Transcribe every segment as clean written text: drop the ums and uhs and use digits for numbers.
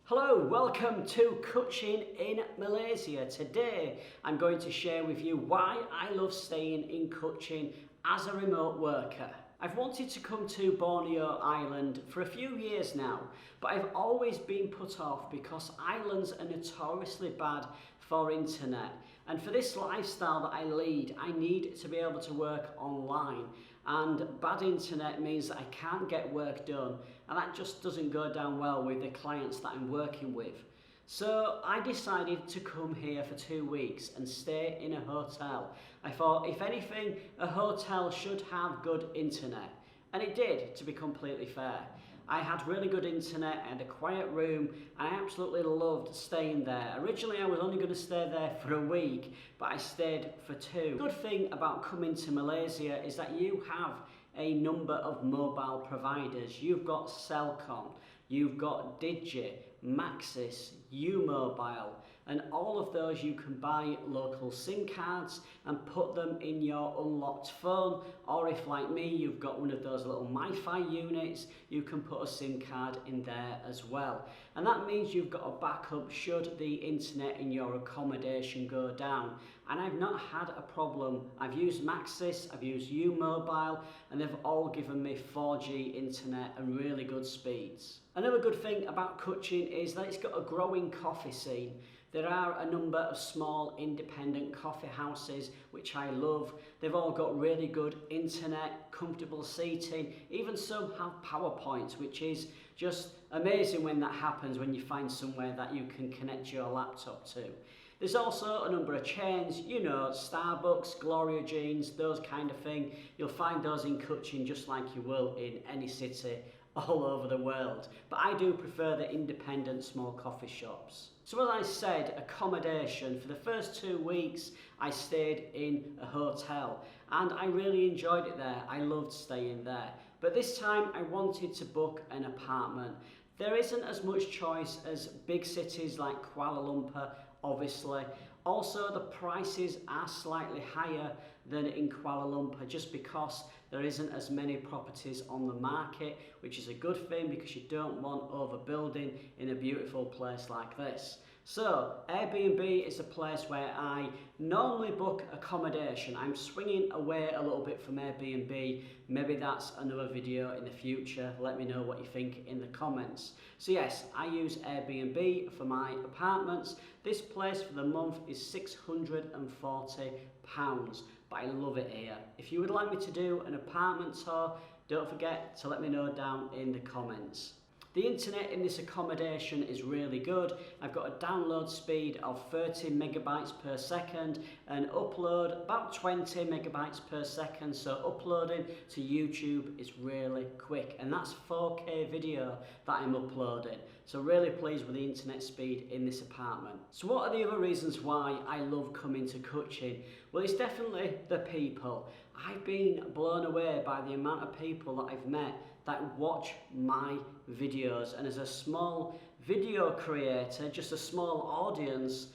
Hello, welcome to Kuching in Malaysia. Today I'm going to share with you why I love staying in Kuching as a remote worker. I've wanted to come to Borneo Island for a few years now, but I've always been put off because islands are notoriously bad for internet. And for this lifestyle that I lead, I need to be able to work online. And bad internet means that I can't get work done, and that just doesn't go down well with the clients that I'm working with. So I decided to come here for 2 weeks and stay in a hotel. I thought, if anything, a hotel should have good internet. And it did, to be completely fair. I had really good internet, I had a quiet room, and I absolutely loved staying there. Originally I was only going to stay there for a week, but I stayed for 2. The good thing about coming to Malaysia is that you have a number of mobile providers. You've got Celcom, you've got Digi, Maxis, Umobile, and all of those you can buy local SIM cards and put them in your unlocked phone, or if like me you've got one of those little MiFi units, you can put a SIM card in there as well. And that means you've got a backup should the internet in your accommodation go down. And I've not had a problem. I've used Maxis, I've used Umobile, and they've all given me 4G internet and really good speeds. Another good thing about Kuching is that it's got a growing coffee scene. There are a number of small independent coffee houses which I love. They've all got really good internet, comfortable seating, even some have PowerPoints, which is just amazing when that happens, when you find somewhere that you can connect your laptop to. There's also a number of chains, you know, Starbucks, Gloria Jeans, those kind of thing. You'll find those in Kuching just like you will in any city all over the world. But I do prefer the independent small coffee shops. So as I said, accommodation. For the first 2 weeks I stayed in a hotel and I really enjoyed it there. I loved staying there. But this time I wanted to book an apartment. There isn't as much choice as big cities like Kuala Lumpur, obviously. Also, the prices are slightly higher than in Kuala Lumpur just because there isn't as many properties on the market, which is a good thing because you don't want overbuilding in a beautiful place like this. So, Airbnb is a place where I normally book accommodation. I'm swinging away a little bit from Airbnb. Maybe that's another video in the future. Let me know what you think in the comments. So yes, I use Airbnb for my apartments. This place for the month is £640, but I love it here. If you would like me to do an apartment tour, don't forget to let me know down in the comments. The internet in this accommodation is really good. I've got a download speed of 30 megabytes per second and upload about 20 megabytes per second. So uploading to YouTube is really quick, and that's 4K video that I'm uploading. So really pleased with the internet speed in this apartment. So what are the other reasons why I love coming to Kuching? Well, it's definitely the people. I've been blown away by the amount of people that I've met that watch my videos, and as a small video creator, just a small audience,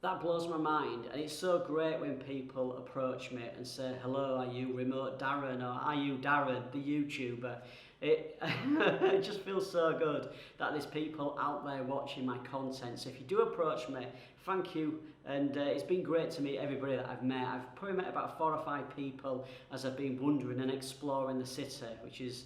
that blows my mind. And it's so great when people approach me and say, hello, are you remote Darren, or are you Darren, the YouTuber? It just feels so good that there's people out there watching my content. So if you do approach me, thank you. And it's been great to meet everybody that I've met. I've probably met about 4 or 5 people as I've been wandering and exploring the city, which is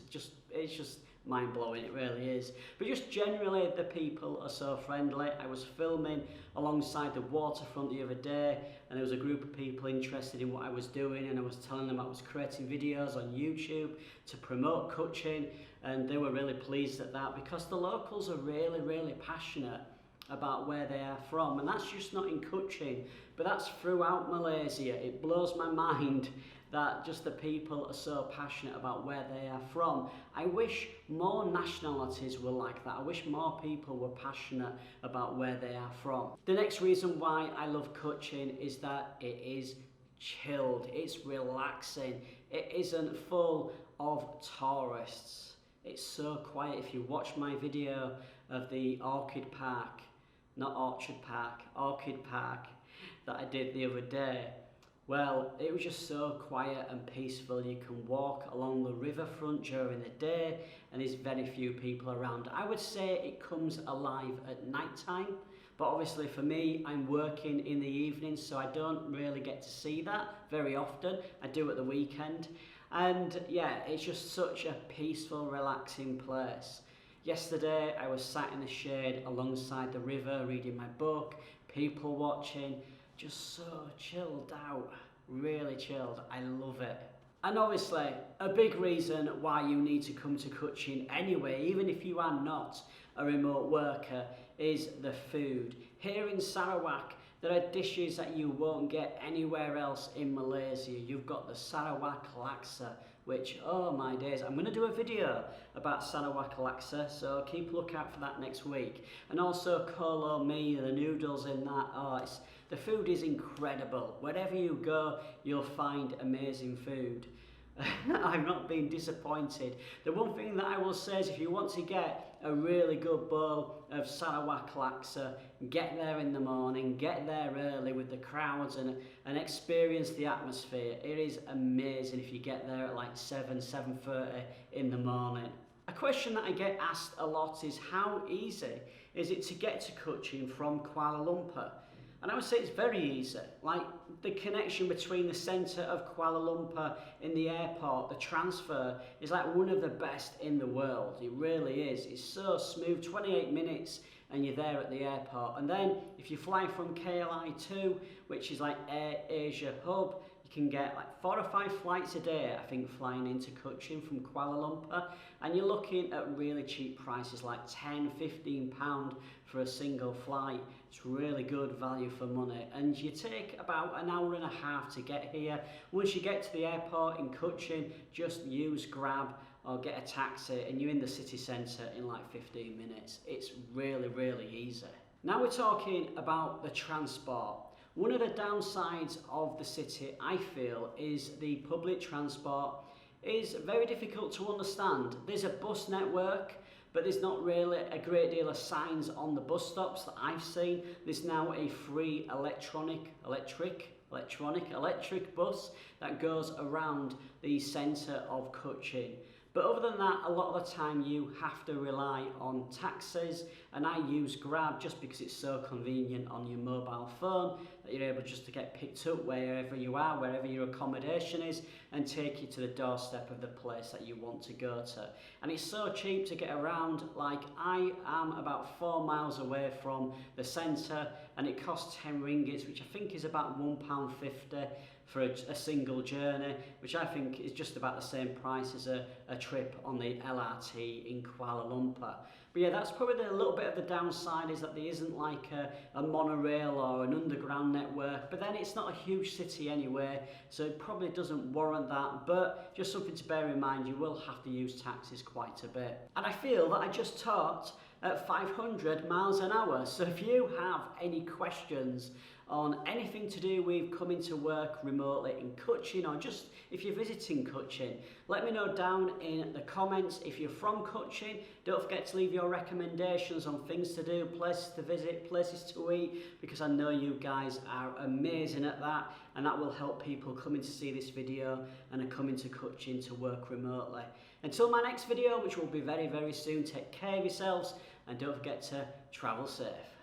it's just mind-blowing, it really is. But just generally, the people are so friendly. I was filming alongside the waterfront the other day, and there was a group of people interested in what I was doing, and I was telling them I was creating videos on YouTube to promote Kuching, and they were really pleased at that because the locals are really, really passionate about where they are from. And that's just not in Kuching, but that's throughout Malaysia. It blows my mind that just the people are so passionate about where they are from. I wish more nationalities were like that. I wish more people were passionate about where they are from. The next reason why I love Kuching is that it is chilled, it's relaxing, it isn't full of tourists. It's so quiet. If you watch my video of the Orchid Park, not Orchard Park, Orchid Park, that I did the other day, Well, it was just so quiet and peaceful. You can walk along the riverfront during the day and there's very few people around. I would say it comes alive at night time, but obviously for me, I'm working in the evening, so I don't really get to see that very often. I do at the weekend. And yeah, it's just such a peaceful, relaxing place. Yesterday, I was sat in the shade alongside the river reading my book, people watching, just so chilled out, really chilled. I love it. And obviously, a big reason why you need to come to Kuching anyway, even if you are not a remote worker, is the food. Here in Sarawak, there are dishes that you won't get anywhere else in Malaysia. You've got the Sarawak laksa, which, oh my days, I'm going to do a video about Sarawak laksa, so keep a lookout for that next week. And also kolo mee, the noodles in that, the food is incredible. Wherever you go, you'll find amazing food. I've not been disappointed. The one thing that I will say is if you want to get a really good bowl of Sarawak laksa, get there in the morning, get there early with the crowds and experience the atmosphere. It is amazing if you get there at like 7:30 in the morning. A question that I get asked a lot is how easy is it to get to Kuching from Kuala Lumpur? And I would say it's very easy. Like the connection between the centre of Kuala Lumpur in the airport, the transfer is like one of the best in the world. It really is. It's so smooth, 28 minutes and you're there at the airport. And then if you fly from KLI2, which is like Air Asia hub, you can get like 4 or 5 flights a day, I think, flying into Kuching from Kuala Lumpur. And you're looking at really cheap prices, like £10–15 for a single flight. It's really good value for money. And you take about an hour and a half to get here. Once you get to the airport in Kuching, just use Grab or get a taxi and you're in the city centre in like 15 minutes. It's really, really easy. Now we're talking about the transport. One of the downsides of the city, I feel, is the public transport is very difficult to understand. There's a bus network, but there's not really a great deal of signs on the bus stops that I've seen. There's now a free electric bus that goes around the centre of Kuching. But other than that, a lot of the time you have to rely on taxis, and I use Grab just because it's so convenient on your mobile phone that you're able just to get picked up wherever you are, wherever your accommodation is, and take you to the doorstep of the place that you want to go to. And it's so cheap to get around. Like I am about 4 miles away from the centre and it costs 10 ringgits, which I think is about £1.50 for a single journey, which I think is just about the same price as a trip on the LRT in Kuala Lumpur. But yeah, that's probably a little bit of the downside, is that there isn't like a monorail or an underground network, but then it's not a huge city anyway, so it probably doesn't warrant that. But just something to bear in mind, you will have to use taxis quite a bit. And I feel that I just talked at 500 miles an hour, so if you have any questions on anything to do with coming to work remotely in Kuching, or just if you're visiting Kuching, let me know down in the comments. If you're from Kuching, don't forget to leave your recommendations on things to do, places to visit, places to eat, because I know you guys are amazing at that, and that will help people coming to see this video and are coming to Kuching to work remotely. Until my next video, which will be very, very soon, take care of yourselves and don't forget to travel safe.